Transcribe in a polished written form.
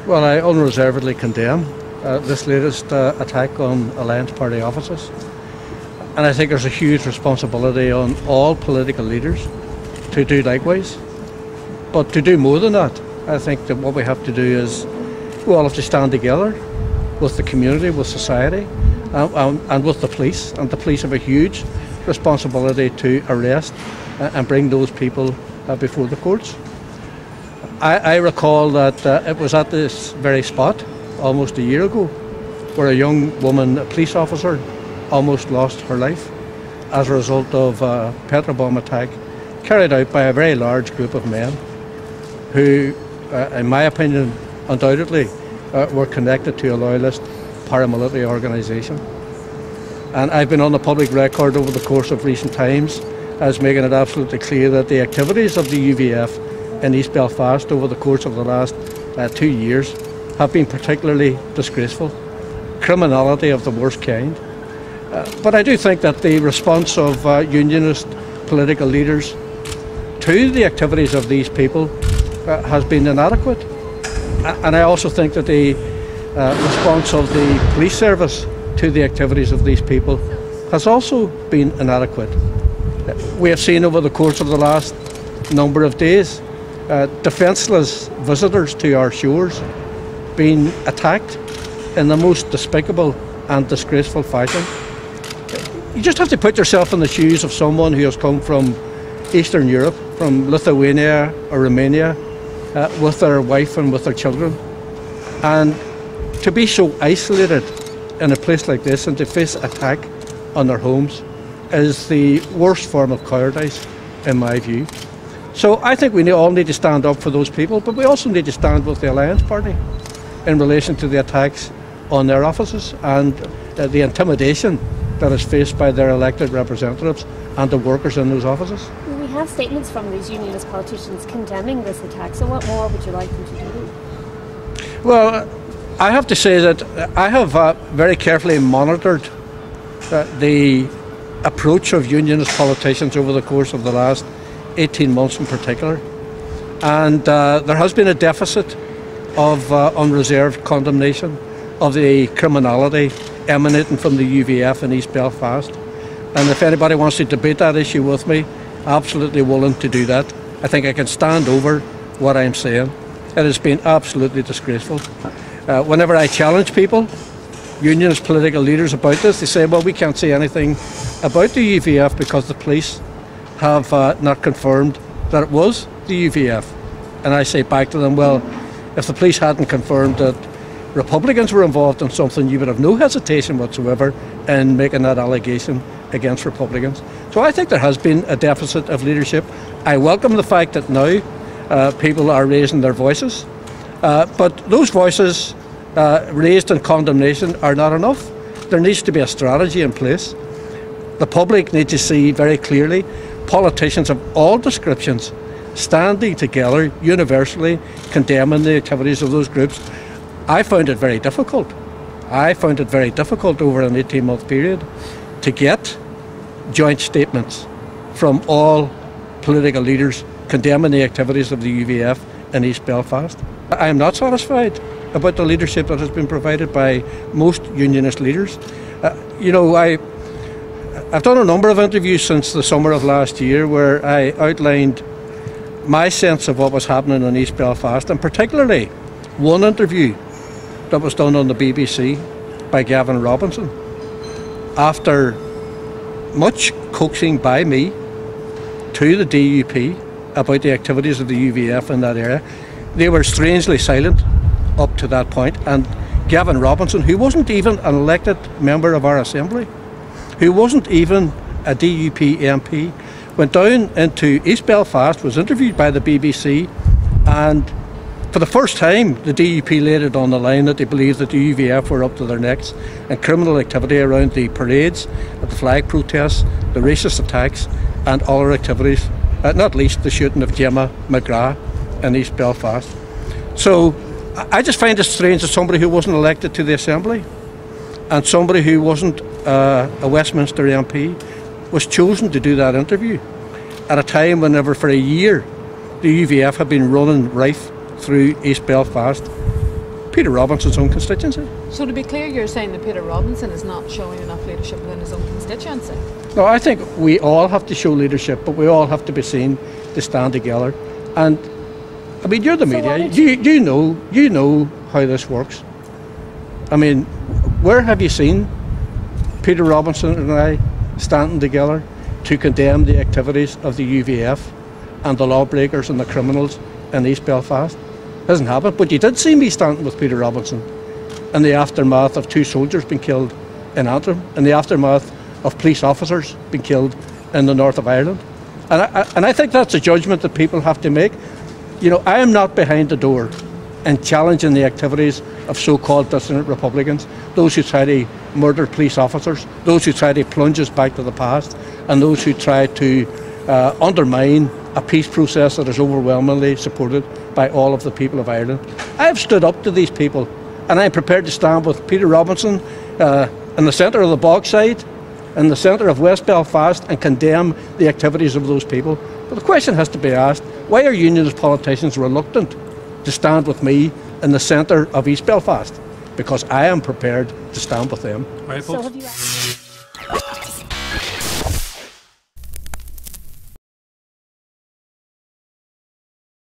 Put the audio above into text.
Well, I unreservedly condemn this latest attack on Alliance Party offices. And I think there's a huge responsibility on all political leaders to do likewise. But to do more than that, I think that what we have to do is we all have to stand together with the community, with society, and with the police. And the police have a huge responsibility to arrest and bring those people before the courts. I recall that it was at this very spot almost a year ago where a young woman, a police officer, almost lost her life as a result of a petrol bomb attack carried out by a very large group of men who, in my opinion, undoubtedly were connected to a loyalist paramilitary organisation. And I've been on the public record over the course of recent times as making it absolutely clear that the activities of the UVF in East Belfast over the course of the last 2 years have been particularly disgraceful, criminality of the worst kind. But I do think that the response of unionist political leaders to the activities of these people has been inadequate. And I also think that the response of the police service to the activities of these people has also been inadequate. We have seen over the course of the last number of days defenceless visitors to our shores being attacked in the most despicable and disgraceful fashion. You just have to put yourself in the shoes of someone who has come from Eastern Europe, from Lithuania or Romania, with their wife and with their children, and to be so isolated in a place like this and to face attack on their homes is the worst form of cowardice in my view. So I think we all need to stand up for those people, but we also need to stand with the Alliance Party in relation to the attacks on their offices and the intimidation that is faced by their elected representatives and the workers in those offices. We have statements from these unionist politicians condemning this attack, so what more would you like them to do? Well, I have to say that I have very carefully monitored the approach of unionist politicians over the course of the last 18 months in particular, and there has been a deficit of unreserved condemnation of the criminality emanating from the UVF in East Belfast. And if anybody wants to debate that issue with me, absolutely willing to do that. I think I can stand over what I'm saying. It has been absolutely disgraceful. Whenever I challenge people, unionist political leaders, about this, they say, well, we can't say anything about the UVF because the police have not confirmed that it was the UVF. And I say back to them, well, if the police hadn't confirmed that Republicans were involved in something, you would have no hesitation whatsoever in making that allegation against Republicans. So I think there has been a deficit of leadership. I welcome the fact that now people are raising their voices, but those voices raised in condemnation are not enough. There needs to be a strategy in place. The public need to see very clearly politicians of all descriptions standing together universally condemning the activities of those groups. I found it very difficult. I found it very difficult over an 18-month period to get joint statements from all political leaders condemning the activities of the UVF in East Belfast. I am not satisfied about the leadership that has been provided by most unionist leaders. I've done a number of interviews since the summer of last year where I outlined my sense of what was happening in East Belfast, and particularly one interview that was done on the BBC by Gavin Robinson. After much coaxing by me to the DUP about the activities of the UVF in that area, they were strangely silent up to that point. And Gavin Robinson, who wasn't even an elected member of our Assembly, who wasn't even a DUP MP, went down into East Belfast, was interviewed by the BBC, and for the first time the DUP laid it on the line that they believed that the UVF were up to their necks in criminal activity around the parades, at the flag protests, the racist attacks and other activities, not least the shooting of Gemma McGrath in East Belfast. So I just find it strange that somebody who wasn't elected to the Assembly and somebody who wasn't a Westminster MP was chosen to do that interview at a time whenever for a year the UVF had been running rife through East Belfast, Peter Robinson's own constituency. So to be clear, you're saying that Peter Robinson is not showing enough leadership within his own constituency? No, I think we all have to show leadership, but we all have to be seen to stand together. And I mean, you're the media. You know how this works. I mean, where have you seen Peter Robinson and I standing together to condemn the activities of the UVF and the lawbreakers and the criminals in East Belfast? Hasn't happened. But you did see me standing with Peter Robinson in the aftermath of 2 soldiers being killed in Antrim, in the aftermath of police officers being killed in the north of Ireland. And I think that's a judgment that people have to make. You know, I am not behind the door in challenging the activities of so-called dissident Republicans, those who try to murder police officers, those who try to plunge us back to the past, and those who try to undermine a peace process that is overwhelmingly supported by all of the people of Ireland. I have stood up to these people, and I am prepared to stand with Peter Robinson in the centre of the Bogside, in the centre of West Belfast, and condemn the activities of those people. But the question has to be asked, why are unionist politicians reluctant to stand with me in the centre of East Belfast? Because I am prepared to stand with them. So have you